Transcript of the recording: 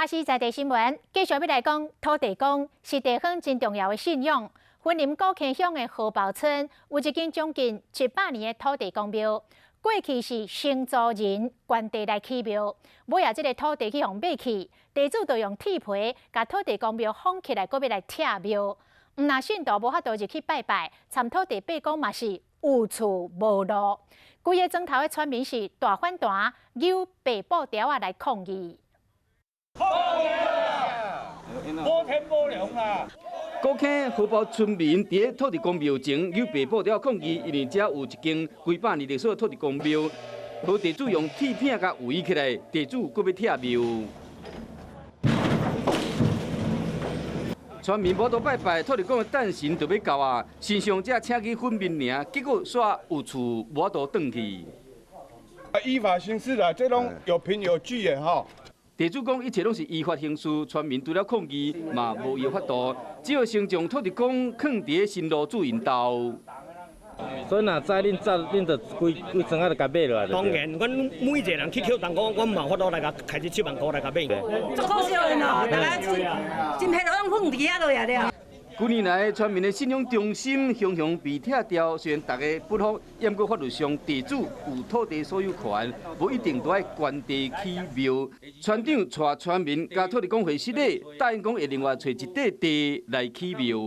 华视在地新闻继续要来讲，土地公是地方真重要的信仰。云林古坑乡的河堡村有一间将近700年的土地公庙，过去是先祖人捐地来起庙，尾啊这个土地去互买去，地主就用铁皮把土地公庙封起来，搁要来拆庙。若信徒无法度入去拜拜，参土地伯公嘛是有处无路。规个庄头的村民是大反弹，由白布条啊来抗议。无天无良啦！古坑河堡村民伫土地公庙前有白布条抗议，因为遮有一间几百年历史的土地公庙，和地主用铁片甲围起来，地主搁要拆庙。村民无多拜拜，土地公的诞辰就要到啊，身上只请去分面尔，结果煞有厝无多转去。依法行事啦，这拢有凭有据的吼。地主讲一切拢是依法行事，村民除了抗议嘛无有法度，只好先将土地公放伫新路主引道。所以若早恁就规庄仔就甲买落来。当然，阮每一个人去捡蛋糕，阮嘛法度来甲开始7万块来甲买。足可惜的喏，大家真歹都放伫遐落来了。几年来，村民的信仰中心熊熊被拆掉，虽然大家不服，也过法律上地主有土地所有权，无一定都要捐地起庙。村长带村民甲土地公会室内，答应讲会另外找一块地来起庙。